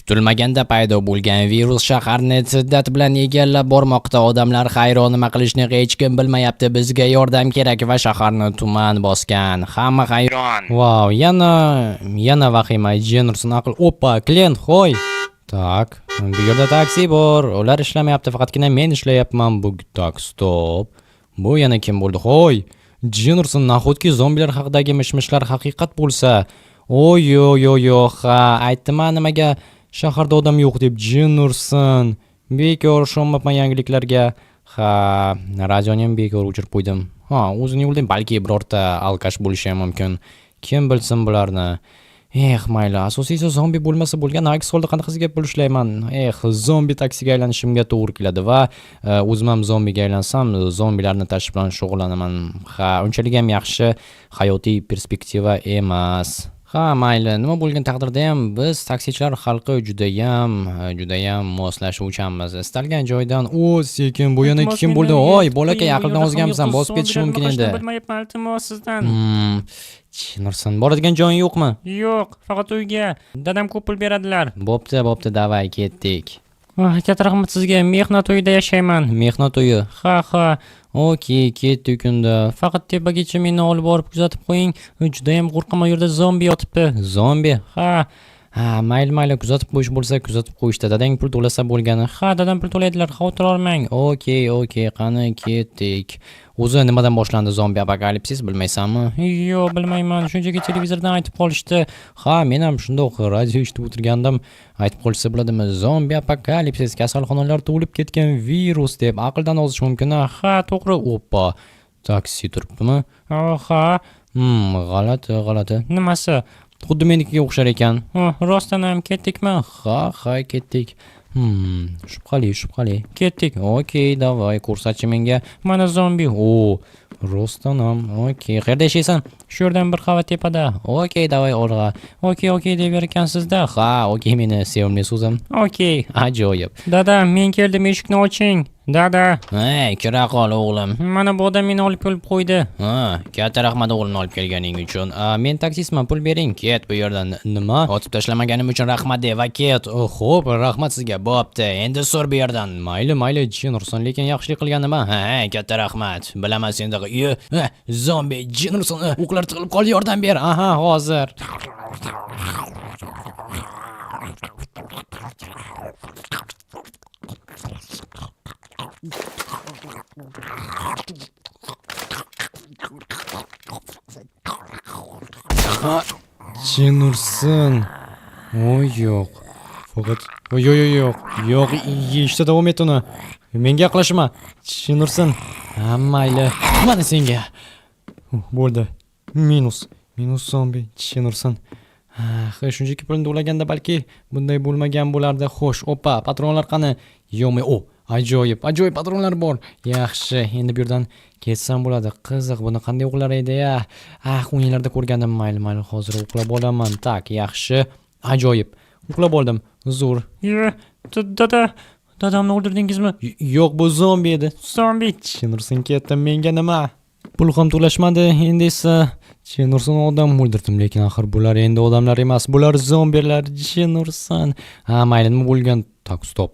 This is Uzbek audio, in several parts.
Kutilmaganda paydo bo'lgan virus shaharni shiddat bilan egallab bormoqda. Odamlar hayron, nima qilishni hech kim bilmayapti. Bizga yordam kerak va shaharni tuman bosgan. Hamma hayron. Wow, yana vahima. Jennerson aql. Oppa, klient, hoy. Tak, bu yerda taksi bor. Ular ishlamayapti, faqatgina men ishlayapman. Bu tak, stop. Bu yana kim bo'ldi? Hoy. Jennerson, nahotki zombilar haqidagi mishmishlar haqiqat bo'lsa? Yo, ha, aytdim-a nimaga shaharda odam yo'q deb. Jennerson, bekor ishonmabman yangiliklarga. Ha, radioni ham bekor o'chirib qo'ydim. Ha, o'zini yo'ldan balki birorta alkash bo'lishi ham mumkin. Kim bilsin bularni. Mayli, asosiysi zombi bo'lmasa bo'lgan, aks holda qanaqasiga pul ishlayman. Zombi taksiga aylanishimga to'g'ri keladi va o'zim ham zombiga aylansam, zombilarni tashish bilan shug'ullanaman. Ha, unchalik ham yaxshi hayotiy perspektiva emas. Ha, mayli, nima bo'lgan taqdirda ham biz taksichilar xalqi judayam moslashuvchanmiz. Istalgan joydan sekin bu yana kim bo'ldi? Oy, bolakay, aqldan ozganmisan, bosib ketish mumkin endi. Bilmayapman, iltimos sizdan. Jennerson, boradigan joying yo'qmi? Yo'q, faqat uyga. Dadam ko'p pul beradilar. Bo'pti, davay, ketdik. Katta rahmat sizga. Mehnat uyida yashayman. Mehnat uyi. Ha. Okey, ketdik unda. Faqat tepagacha meni olib borib kuzatib qo'ying. Juda ham qo'rqaman, u yerda zombi yotibdi. Zombi? Ha, mayli, kuzatib qo'yish bo'lsa kuzatib qo'yishda. Dadang pul to'lasa bo'lgani. Ha, dadam pul to'laydilar, xavotir olmang. Okey, qani ketdik. O'zi nimadan boshlandi zombi apokalipsis, bilmaysanmi? Yo'q, bilmayman. Shunchaki televizordan aytib qolishdi. Ha, men ham shundoq radio eshitib o'tirgandim. Aytib qolsa bo'ladimi? Zombi apokalipsis, kasalxonalar to'lib ketgan virus deb aqldan ozish mumkin. Ha, to'g'ri. Oppa. Taksi turibdimi? Ha. G'alati. Nimasi? Xuddi menikiga o'xshar ekan. Rostdan ham ketdikmi? Ha, ketdik. Shubhali. Ketdik. Okey, davay, ko'rsatchi menga. Mana zombi. Rostdan ham. Okey, qayerda yashaysan? Shu yerdan bir qavat tepada. Okey, davay, olg'a. Okey deber ekansizda. Ha, okey, meni sevimli so'zim. Okey. Ajoyib. Dada, men keldim, eshikni oching. Dada. Kira qol o'g'lim. Mana bu odam meni olib kelib qo'ydi. Katta rahmat o'g'limni olib kelganing uchun. Men taksistman, pul bering. Ket bu yerdan. Nima? Otib tashlamaganim uchun rahmat de va ket. Xo'p, rahmat sizga. Bo'pti. Endi so'r bu yerdan. Mayli, Jennerson, lekin yaxshilik qilganima? Katta rahmat. Bilaman senda. Zombi Jennerson, o'qlar tiqilib qol, yordam ber. Hozir. Jennerson. Yo'q. Faqat yo'q, eshitda davom et uni. Menga yaqinlashma. Jennerson. Mayli. Mana senga. Bo'ldi. Minus zombi Jennerson. Shunchaki pulni to'laganda balki bunday bo'lmagan bo'lardi. Xo'sh, oppa, patronlar qani? Yo'qmi? Ajoyib patronlar bor. Yaxshi, endi bu yerdan ketsam bo'ladi. Qiziq, buni qanday o'qlar edi-ya? O'yinlarda ko'rgandim. Mayli, hozir o'qlab olaman. Tak, yaxshi. Ajoyib. O'qlab oldim. Zo'r. Dadamni o'ldirdingizmi? Yo'q, bu zombi edi. Zombi. Jennerson ketdi, menga nima? Pul ham to'lashmadi. Endi esa Jennerson odam o'ldirdim, lekin axir bular endi odamlar emas, bular zombilar. Jennerson. Mayli, nima bo'lgan? Tak, stop.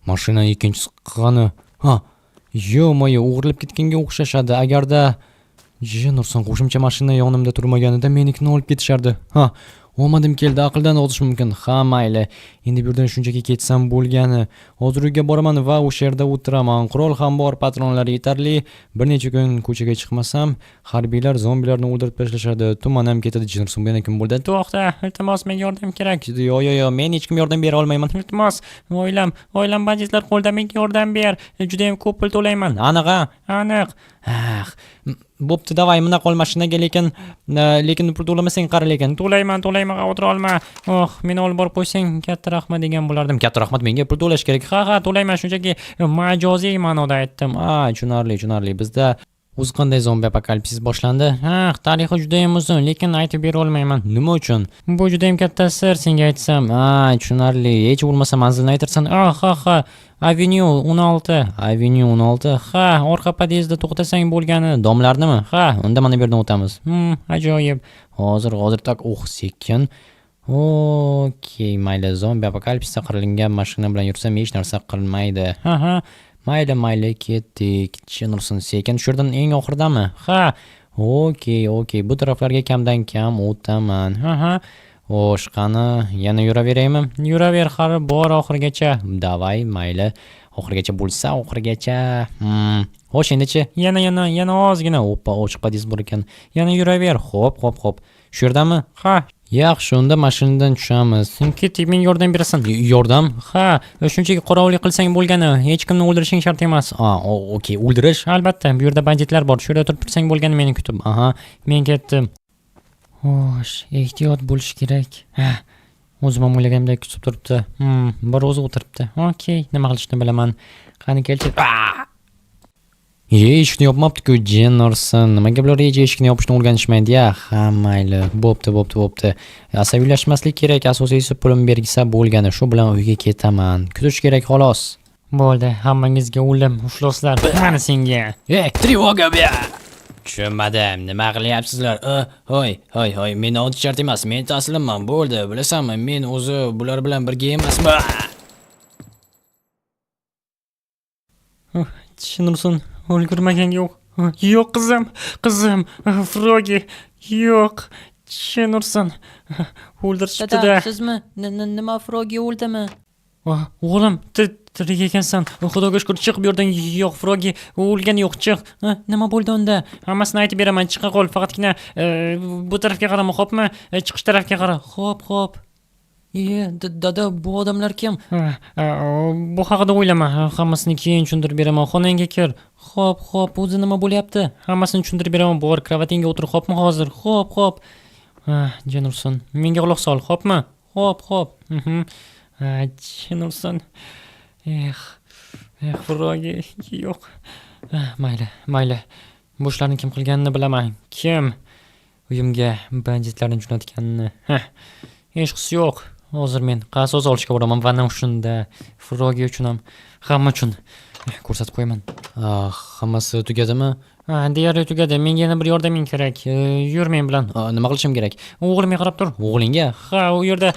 Mashina ikkinchisi qani? Yo'q, o'g'irlab ketganga o'xshashadi. Agarda Jennerson qo'shimcha mashina yonimda turmaganida menikini olib ketishardi. Omadim keldi, aqldan ozish mumkin. Mayli. Endi bu yerdan shunchaki ketsam bo'lgani. Hozir uyga boraman va o'sha yerda o'tiraman. Qurol ham bor, patronlar yetarli. Bir necha kun ko'chaga chiqmasam, harbiylar zombilarni o'ldirib tashlashadi. Tuman ham ketadi. Jennerson, bu yana kim bo'ldi? To'xta, iltimos, menga yordam kerak. Yo'q, men hech kim yordam bera olmayman. Iltimos, oilam banditlar qo'lida, menga yordam ber. Juda ham ko'p pul to'layman. Aniq. Bo'pti, davay, mina qol mashinaga, lekin pul to'lamasang qara, lekin. To'layman, xavotir olma. Meni olib borib qo'ysang katta rahmat degan bo'lardim. Katta rahmat, menga pul to'lash kerak. Ha, to'layman, shunchaki majoziy ma'noda aytdim. Tushunarli. Bizda o'zi qanday zombi apokalipsis boshlandi? Tarixi juda ham uzun, lekin aytib bera olmayman. Nima uchun? Bu juda ham katta sir, senga aytsam. Tushunarli. Hech bo'lmasa manzilni aytirsan. Avenue 16. Ha, orqa podyezdda to'xtasang bo'lgani. Domlarnimi? Ha, unda mana bu yerdan o'tamiz. Ajoyib. Hozir tak, sekin. Okey, mayli. Zombi apokalipsda qirilgan mashina bilan yursam hech narsa qilmaydi. Ha. Mayli, ketdik. Chinursin, sekin tushirdim eng oxirdami? Ha. Okey. Bu taraflarga kamdan kam o'taman. Ha. Xo'sh, qani, yana yuraveraymi? Yuraver, qari bor oxirigacha. Davay, mayli. Oxirigacha bo'lsa, oxirigacha. Xo'sh, endichi? Yana ozgina. Oppa, ochiq podiyaz bor ekan. Yana yuraver. Xo'p. Shu yerdami? Ha. Yaxshi, unda mashinadan tushamiz. Sen ketib menga yordam berasan. Yordam? Ha, shunchaki qorovullik qilsang bo'lgani, hech kimni o'ldirishing shart emas. Okey, o'ldirish? Albatta, bu yerda banditlar bor. Shu yerda turib tursang bo'lgani meni kutib. Aha, men ketdim. Xo'sh, ehtiyot bo'lish kerak. O'zim ham o'ylaganimdek kutib turibdi. Bir o'zi o'tiribdi. Okey, nima qilishni bilaman. Qani kelchi. Eshikni yopmabdi-ku, Jennerson. Nimaga bular eshikni yopishni o'rganishmaydi-ya? Ha, mayli. Bo'pti. Asabiylashmaslik kerak, asosiysi pulim bergisa bo'lgani. Shu bilan uyga ketaman. Kutish kerak xolos. Bo'ldi, hammangizga o'lim, ifloslar. Mana senga. Trevoga bu. Tushunmadim. Nima qilyapsizlar? Hoy, meni ot shart emas. Men taslimman. Bo'ldi, bilasanmi? Men o'zi bular bilan birga emasman. Tushunursin. O'lgurmaganga yo'q. Yo'q qizim. Frogi. Yo'q. Tushunursin. O'ldirishdi-da. Sizmi? Nima Frogi o'ldimi? O'g'lim, tirik ekansan. Xudoga shukr, chiq bu yerdan. Yo'q, Frogi o'lgani yo'q, chiq. Nima bo'ldi unda? Hammasini aytib beraman, chiqa qol. Faqatgina bu tarafga qarama, xo'pmi? Chiqish tarafga qara. Xo'p. Dada, bu odamlar kim? Bu haqida o'ylama. Hammasini keyin tushuntirib beraman. Xonangga kir. Xo'p, o'zi nima bo'lyapti? Hammasini tushuntirib beraman. Bor, kravatingga o'tir, xo'pmi hozir? Xo'p. Jenurson, menga quloq sol, xo'pmi? Xo'p. Jenurson. Frogi, yo'q. Mayli. Bu ishlarni kim qilganini bilaman. Kim uyimga banditlarni jo'natganini. Hech qisi yo'q. Hozir men qasos olishga boraman va ana shunda Frogi uchun ham hamma uchun ko'rsatib qo'yaman. Hammasi tugadimi? Deyarli tugadi. Menga yana bir yordaming kerak. Yur men bilan. Nima qilishim kerak? O'g'limga qarab tur. O'g'lingga? Ha, u yerda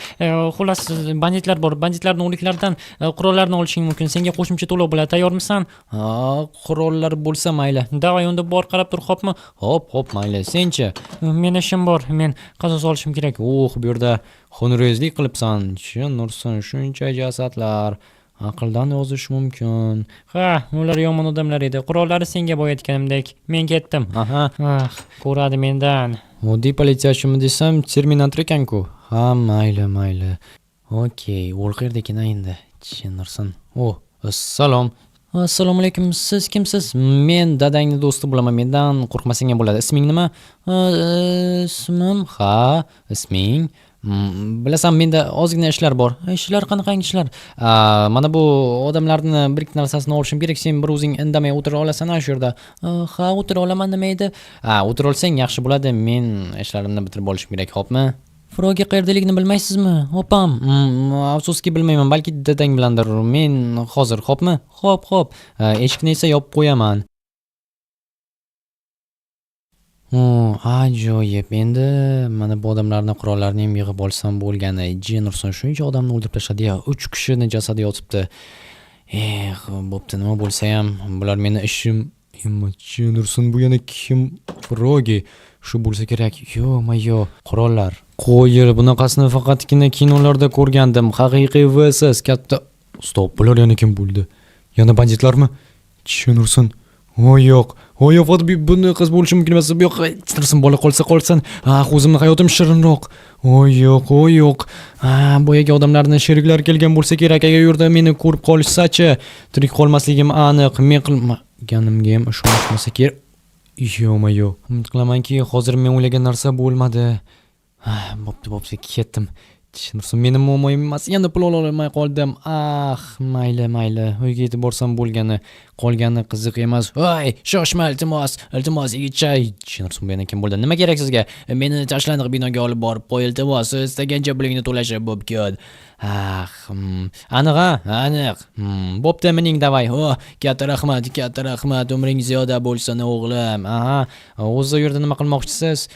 xullas banditlar bor. Banditlarning o'liklaridan qurollarni olishing mumkin. Senga qo'shimcha to'lov bo'ladi. Tayyormisan? Qurollar bo'lsa mayli. Davay, unda bor, qarab tur, xo'pmi? Xo'p, mayli. Senchi? Men ishim bor. Men qasos olishim kerak. Bu yerda xunrezlik qilibsan. Nursin, shuncha jasadlar. Aqldan ozish mumkin. Ha, ular yomon odamlar edi. Qurollari senga boyatganimdek. Men ketdim. Ko'radi mendan. Oddiy politsiyachimi desam, Terminator ekan-ku. Ha, mayli. Okey, o'lqirdi ekan endi. Tushunursin. Assalom. Assalomu alaykum. Siz kimsiz? Men dadangning do'sti bo'laman. Mendan qo'rqmasang ham bo'ladi. Isming nima? Ismim? Ha, isming. Bilasan, menda ozgina ishlar bor. Ishlar qanaqangi ishlar? Mana bu odamlarni bir ikki narsasini olishim kerak. Sen bir o'zing indamay o'tira olasan shu yerda. Ha, o'tira olaman, nima edi? O'tira olsang yaxshi bo'ladi. Men ishlarimni bitirib olishim kerak, xo'pmi? Frogi qayerdaligini bilmaysizmi? Opam. Afsuski bilmayman, balki dadang bilandir. Men hozir, xo'pmi? Xo'p. Eshikni esa yopib qo'yaman. Ajoyib. Endi mana bu odamlarning qurollarini ham yig'ib olsam bo'lgani. Jennerson shuncha odamni o'ldirib tashladi-ya. 3 kishini jasadi yotibdi. Bo'pti, nima bo'lsa ham bular meni ishim. Jennerson, bu yana kim? Frogi. Shu bo'lsa kerak. Yo'q, qurollar. Qo'yir, bunaqasini faqatgina kinolarda ko'rgandim. Haqiqiy vs katta. Stop, bular yana kim bo'ldi? Yana banditlarmi? Jennerson. Yo'q, buni qiz bo'lishi mumkin emas. Yo'q, Jennerson, bola qolsin. O'zimning hayotim shirinroq. Yo'q. Boyaga odamlarning sheriklar kelgan bo'lsa kerak. Agar yurda meni ko'rib qolishsa-chi, tirik qolmasligim aniq. Men qilmaganimga ham ishonishmasa kerak. Yo'q. Umid qilamanki, hozir men o'ylagan narsa bo'lmadi. Bo'pti, ketdim. Jennerson, meni muammoim emas. Yana pul ola olmay qoldim. Mayli. Uyga yetib borsam bo'lgani. qolgani qiziq emas. Voy, shoshma iltimos yigitcha. Jin Ursin, bu yana kim bo'ldi? Nima kerak sizga? Meni tashlandiq binoga olib borib qo'y, iltimos. Istagancha pulingni to'lashib bo'pkan. Aniq, aniq. Bo'pti, mening davay. Katta rahmat, umring ziyoda bo'lsin o'g'lim. O'zi yerda nima qilmoqchisiz?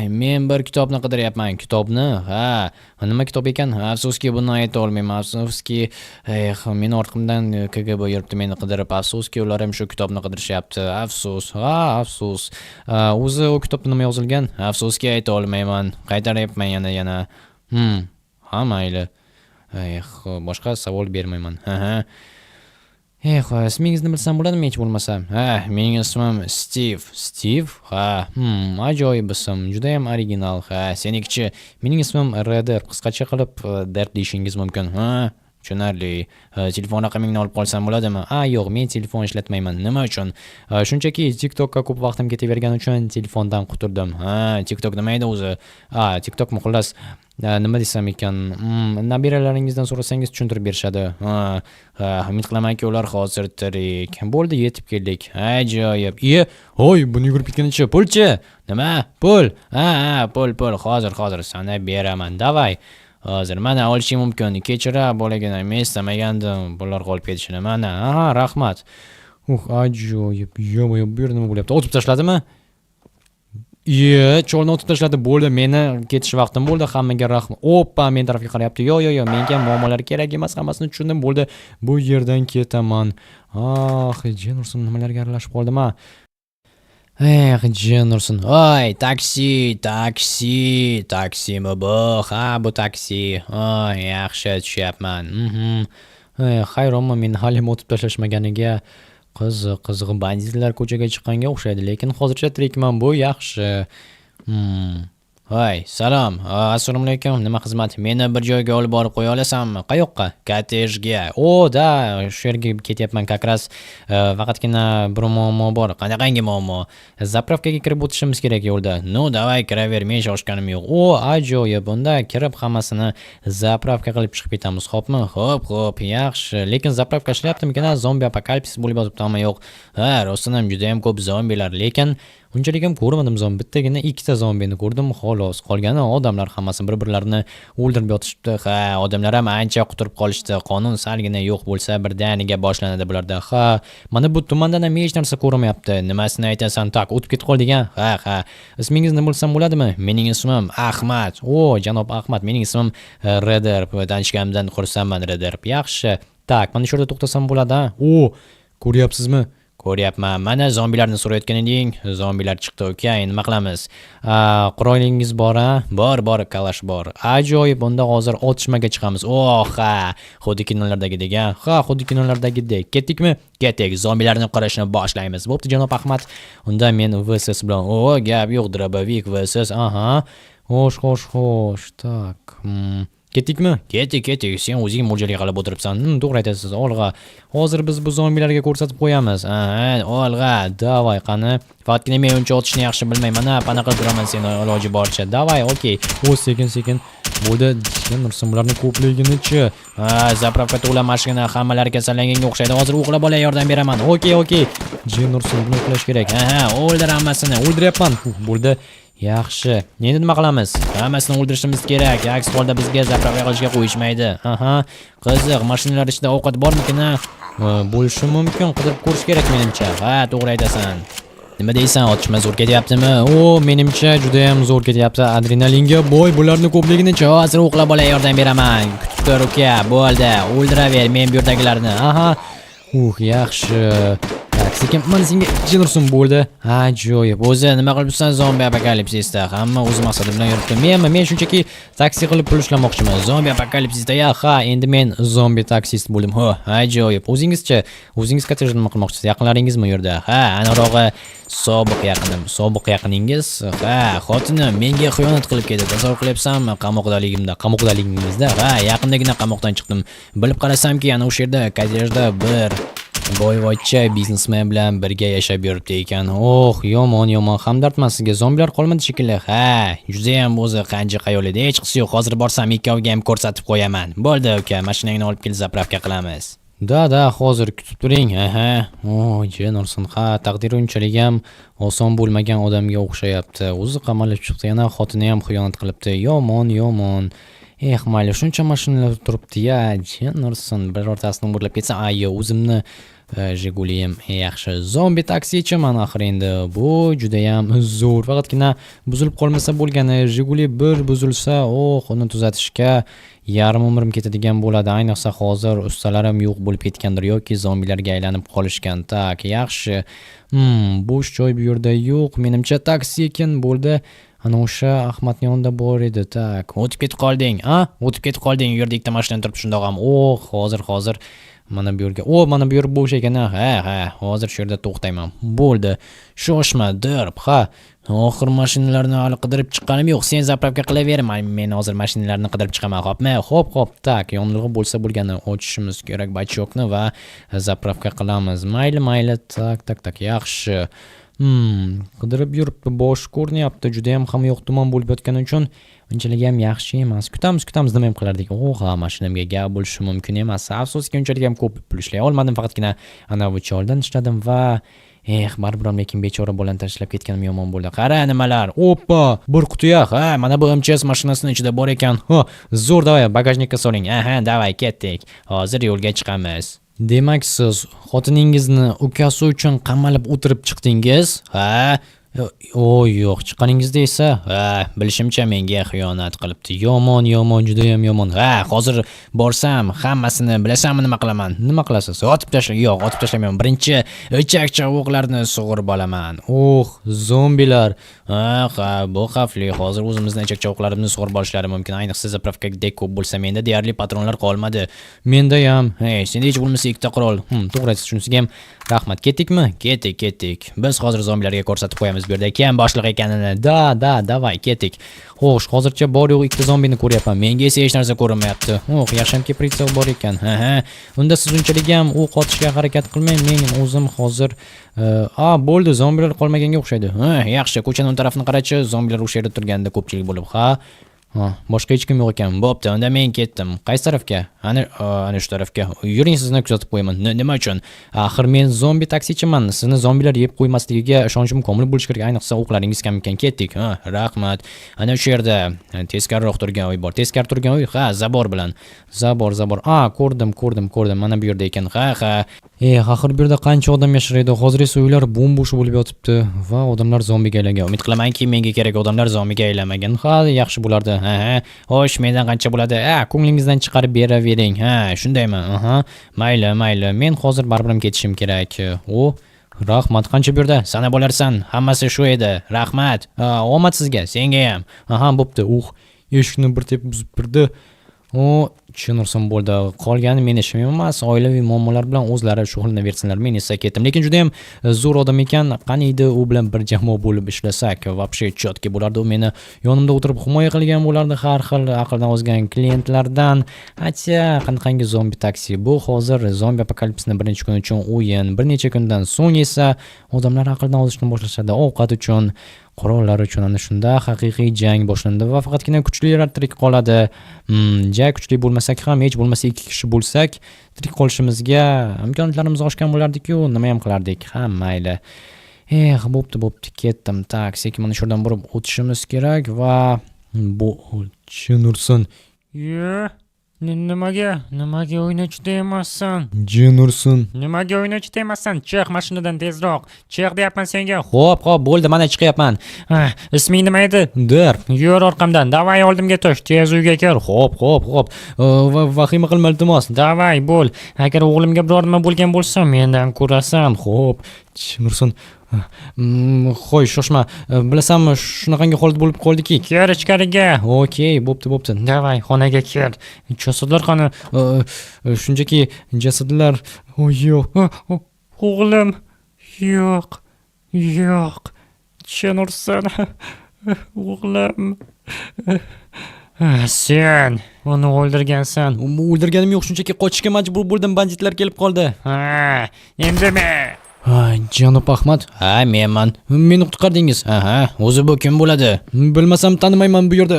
Men bir kitobni qidiryapman. Kitobni? Nima kitob ekan? Afsuski buni ayta olmayman. Afsuski, men ortimdan KGB yuribdi meni qidirib. Afsuski ular ham shu kitobni qidirishyapti. Afsus. O'zi u kitobda nima yozilgan? Afsuski ayta olmayman. Qaytaryapman yana. Mayli. Boshqa savol bermayman. Ismingizni bilsam bo'ladimi hech bo'lmasa? Mening ismim Steve. Ajoyib ism, juda ham original. Senikichi? Mening ismim Reder. Qisqacha qilib Dert deyishingiz mumkin. Tushunarli. Telefon raqamingni olib qolsam bo'ladimi? Yo'q, men telefon ishlatmayman. Nima uchun? Shunchaki TikTokka ko'p vaqtim ketavergani uchun telefondan quturdim. TikTok nima edi o'zi? TikTok xullas. Nima desam ekan? Nabiralaringizdan so'rasangiz tushuntirib berishadi. Umid qilamanki, ular hozir tirik. Bo'ldi, yetib keldik. Ajoyib. Buni yugurib ketganicha pulchi? Nima? Pul? Pul. Hozir sanab beraman. Davay. Hozir mana olishim mumkin. Kechira bo'lagina, men istamagandim bular qolib ketishini. Mana, rahmat. Ajoyib. Bu yerda nima bo'lyapti? Otib tashladimi? Cholni otib tashladi. Bo'ldi, meni ketish vaqtim bo'ldi. Hammaga rahmat. Men tarafga qarayapti. Yo'q, menga muammolar kerak emas. Hammasini tushundim. Bo'ldi, bu yerdan ketaman. Jin Ursin nimalarga aralashib qoldim. Jin Ursin. Taksimi bu? Bu taksi. Yaxshi tushyapman. Hayronman, meni hali o'tib tashlashmaganiga. Qiziq, banditlar ko'chaga chiqqanga o'xshaydi, lekin hozircha tirikman, bu yaxshi. Salom. Assalomu alaykum. Nima xizmat? Meni bir joyga olib borib qo'ya olasanmi? Qayoqqa? Kottejga. Shu yerga ketyapman kakras. Faqatgina bir muammo bor. Qanaqangi muammo? Zapravkaga kirib o'tishimiz kerak yo'lda. Davay kiraver, men shoshganim yo'q. Ajoyib. Unda kirib hammasini zapravka qilib chiqib ketamiz, xo'pmi? Xo'p, yaxshi. Lekin zapravka ishlayaptimikan? Zombi apokalipsis bo'lib yotibdi, yo'q. Rostdan ham juda ham ko'p zombilar, lekin unchalik ham ko'rmadim zombi. Bittagina ikkita zombini ko'rdim, xolos. Qolgani odamlar hammasi bir-birlarini o'ldirib yotishibdi. Odamlar ham ancha quturib qolishdi. Qonun salgina yo'q bo'lsa birdaniga boshlanadi bularda. Mana bu tumandan ham hech narsa ko'rmayapti. Nimasini aytasan? O'tib ketib qoldik. Ismingizni bilsam bo'ladimi? Mening ismim Ahmad. Janob Ahmad. Mening ismim Reder. Tanishganimdan xursandman, Reder. Yaxshi. Mana shu yerda to'xtasam bo'ladi. Ko'ryapsizmi? Ko'ryapman. Mana zombilarni so'rayotgan eding. Zombilar chiqdi, nima qilamiz? Qurolingiz bor, Bor, kalash bor. Ajoyib, unda hozir otishmaga chiqamiz. Xuddi kinolardagidek, xuddi kinolardagidek. Ketdikmi? Ketdik. Zombilarni qarashni boshlaymiz. Bo'pti, janob Ahmad. Unda men VSS bilan. Gap yo'q, Drobovik VSS. Xo'sh. Tak. Ketdikmi? Ketdik. Sen o'zing mo'ljalga qarab o'tiribsan. To'g'ri aytasiz. Olg'a. Hozir biz bu zombilarga ko'rsatib qo'yamiz. Olg'a. Davay, qani. Faqatgina men uncha otishni yaxshi bilmayman. Qanaqa duraman seni iloji boricha. Davay, okey. Sekin. Bo'ldi. Jin Ursin, bularni ko'pligini-chi. Zapravka to'la mashina, hammalari kasallanganga o'xshaydi. Hozir uxlab olay, yordam beraman. Okey. Jin Ursin, buni qilish kerak. O'ldir hammasini. O'ldiryapman. Bo'ldi. Yaxshi. Endi nima qilamiz? Hammasini o'ldirishimiz kerak. Aks holda bizga zapravka qilishga qo'yishmaydi. Qiziq, mashinalar ichida ovqat bormikin? Bo'lishi mumkin. Qidirib ko'rish kerak menimcha. To'g'ri aytasan. Nima deysan? Otishma zo'r ketyaptimi? Menimcha juda ham zo'r ketyapti. Adrenalinga boy bularni ko'pligini-chi. Hozir uxlab olay, yordam beraman. Kutib tur, uka. Bo'ldi. O'ldiraver men bu yerdagilarni. Yaxshi. Sekin mana senga Jin Ursin bo'ldi. Ajoyib. O'zi nima qilibsan zombi apokalipsisda? Hamma o'z maqsadi bilan yuribdi. Men shunchaki taksi qilib pul ishlamoqchiman. Zombi apokalipsisda endi men zombi taksist bo'ldim. Ajoyib. O'zingizchi? O'zingiz qachon nima qilmoqchisiz? Yaqinlaringizmi u yerda? Anarog'i sobiq yaqinim. Sobiq yaqiningiz? Xotinim menga xiyonat qilib ketdi. Tasavvur qilyapsanmi? Qamoqdaligingizda? Yaqindagina qamoqdan chiqdim. Bilib qarasamki, ana o'sha yerda kottejda bir boyvachcha biznesmen bilan birga yashab yuribdi ekan. Yomon hamdardman sizga. Zombilar qolmadi shekilli. Juda ham o'zi qanji qayol edi. Hech qisi yo'q. Hozir borsam ikkoviga ham ko'rsatib qo'yaman. Bo'ldi, uka, mashinangni olib kel, zapravka qilamiz. Da, hozir kutib turing. Aha. O, jin ursin. Ha, taqdiri unchalik ham oson bo'lmagan odamga o'xshayapti. O'zi qamalib chiqdi, yana xotini ham xiyonat qilibdi. Yomon. Mayli, shuncha mashinalar turibdi-ya, jin ursin. Birortasini o'g'irlab ketsa, ayyo, o'zimni Jigulim yaxshi. Zombi taksichiman axir endi. Bu juda ham zo'r. Faqatgina buzilib qolmasa bo'lgani. Jiguli bir buzilsa, uni tuzatishga yarim umrim ketadigan bo'ladi. Ayniqsa hozir ustalarim yo'q bo'lib ketgandir yoki zombilarga aylanib qolishgan. Tak, yaxshi. Bo'sh joy bu yerda yo'q. Menimcha taksi ekan bo'ldi. Ana o'sha Ahmadning yonida bor edi. Tak, o'tib ketib qolding. O'tib ketib qolding. U yerda ikkita mashina turibdi shundoq ham. Hozir mana bu yerga. Mana bu yer bo'sh ekan. Ha, hozir shu yerda to'xtayman. Bo'ldi. Shoshma, dirb. Oxir mashinalarni hali qidirib chiqqanim yo'q. Sen zapravka qilaver. Men hozir mashinalarni qidirib chiqaman, xo'pmi? Xo'p. Tak, yonilg'i bo'lsa bo'lgani ochishimiz kerak bachokni va zapravka qilamiz. Mayli. Tak, yaxshi. Qidirib yuribdi, bosh ko'rinyapti. Juda ham hamyoq tuman bo'lib yotgani uchun unchalik ham yaxshi emas. Kutamiz, nima ham qilardik. Mashinamga gap bo'lishi mumkin emas. Afsuski unchalik ham ko'p pul ishlay olmadim. Faqatgina ana bu choldan ishladim va baribir lekin bechora bolani tashlab ketganim yomon bo'ldi. Qara nimalar. Oppa, bir qutuya. Mana bu MCS mashinasining ichida bor ekan. Zo'r, davay, bagajnikka soling. Davay, ketdik. Hozir yo'lga chiqamiz. Demak, siz xotiningizni ukasi uchun qamalib o'tirib chiqdingiz? Yo'q, chiqqaningizda esa, bilishimcha menga xiyonat qilibdi. Yomon, juda ham yomon. Hozir borsam, hammasini bilasanmi nima qilaman? Nima qilasiz? Otib tashlang. Yo'q, otib tashlamayman. Birinchi ichak-chavuqlarni sug'urib olaman. Zombilar. Bu xavfli. Hozir o'zimizni ichak-chavuqlarimizni sug'urib olishlari mumkin. Ayniqsa zapravkadek ko'p bo'lsa, menda deyarli patronlar qolmadi. Menda ham. Senda hech bo'lmasa ikkita qurol. To'g'ri aytasiz, shunisiga ham rahmat. Ketdikmi? Ketdik. Biz hozir zombilarga ko'rsatib qo'yamiz. Bu yerda kim boshliq ekanini. Davay, ketdik. Xo'sh, hozircha bor yo'q ikkita zombini ko'ryapman. Menga esa hech narsa ko'rinmayapti. Yaxshamki pritsel bor ekan. Unda siz unchalik ham o'q otishga harakat qilmang. Men o'zim hozir bo'ldi, zombilar qolmaganga o'xshaydi. Yaxshi, ko'chaning tarafini qarachi, zombilar o'sha yerda turganda ko'pchilik bo'lib. Boshqa hech kim yo'q ekan. Bo'pti, unda men ketdim. Qaysi tarafga? Ana shu tarafga. Yuring, sizni kuzatib qo'yaman. Nima uchun? Axir men zombi taksichiman. Sizni zombilar yeb qo'ymasligiga ishonchim komil bo'lishi kerak. Ayniqsa o'qlaringiz kam ekan. Ketdik. Rahmat. Ana shu yerda teskariroq turgan uy bor. Teskari turgan uy, zabor bilan. Zabor. Ko'rdim. Mana bu yerda ekan. Axir bu yerda qancha odam yashaydi. Hozir esa uylar bo'm-bo'sh bo'lib yotibdi va odamlar zombiga aylangan. Umid qilamanki, menga kerak odamlar zombiga aylanmagan. Yaxshi bo'lardi. Xo'sh, mendan qancha bo'ladi? Ko'nglingizdan chiqarib beravering. Shundaymi? Mayli. Men hozir baribir ketishim kerak. Rahmat, qancha bu yerda? Sanab olarsan. Hammasi shu edi. Rahmat. Omad sizga, senga ham. Bo'pti. Eshikni bir tepib buzib kirdi. Chin ursin bo'ldi. Qolgani men ishim emas, oilaviy muammolar bilan o'zlari shug'ullanaversinlar. Men esa ketdim. Lekin juda ham zo'r odam ekan. Qaniydi u bilan bir jamoa bo'lib ishlasak, вообще chotki bo'lardi. U meni yonimda o'tirib himoya qilgan bo'lardi har xil aqldan ozgan klientlardan. Qanaqangi zombi taksi. Bu hozir zombi apokalipsning birinchi kuni uchun o'yin. Bir necha kundan so'ng esa odamlar aqldan ozishni boshlashadi. Ovqat uchun, qurollar uchun. Ana shunda haqiqiy jang boshlandi va faqatgina kuchlilar tirik qoladi. Kuchli bo'lmasak ham, hech bo'lmasa 2 kishi bo'lsak, tirik qolishimizga imkoniyatlarimiz oshgan bo'lardik-ku, nima ham qilardik? Mayli. Bo'pti, ketdim. Tak, sekin mana shu yerdan borib o'tishimiz kerak va bu chin ursin. Nimaga o'ynachi deyapsan? Jin ursin. Nimaga o'ynachi deyapsan? Chiq mashinadan tezroq. Chiq deyapman senga. Xo'p, bo'ldi, mana chiqyapman. Isming nima edi? Dir. Yur orqamdan. Davay oldimga tush. Tez uyga kir. Xo'p. Vahima qilma iltimos. Davay, bo'l. Agar o'g'limga biror nima bo'lgan bo'lsa, mendan ko'rasan. Xo'p, chin ursin. Qo'y, shoshma. Bilasanmi, shunaqangi holat bo'lib qoldiki. Kir ichkariga. Okey, bo'pti. Davay, xonaga kir. Jasadlar qani? Shunchaki jasadlar. Yo'q. O'g'lim. Yo'q. Chin ursin. O'g'lim. Sen uni o'ldirgansan. O'ldirganim yo'q, shunchaki qochishga majbur bo'ldim, banditlar kelib qoldi. Endimi? Janob Ahmad. Ha, menman. Meni qutqardingiz. Aha, o'zi bu kim bo'ladi? Bilmasam tanimayman, bu yerda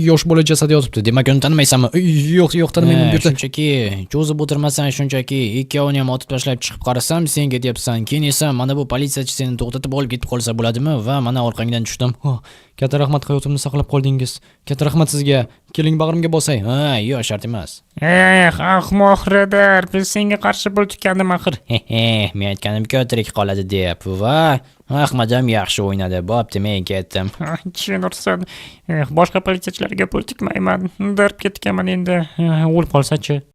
yosh bola jasadi yotibdi. Demak, uni tanimaysanmi? Yo'q, tanimayman bu yerda. Shunchaki, cho'zib o'tirmasan, shunchaki ikkovini ham otib tashlab chiqib qarasam, sen ketyapsan. Keyin esa mana bu politsiyachi seni to'xtatib olib ketib qolsa bo'ladimi? Va mana orqangdan tushdim. Katta rahmat, hayotimni saqlab qoldingiz. Katta rahmat sizga. Keling bag'rimga bosay. Ha, yo'q, shart emas. Ahmoq Redar, biz senga qarshi pul tikkandim axir. Men aytganimku tirik qoladi deb. Va Ahmadam yaxshi o'ynadi. Bo'pti, men ketdim. Chin ursin. Boshqa politsiyachilarga pul tikmayman. Darb ketganman endi. O'lib qolsa-chi.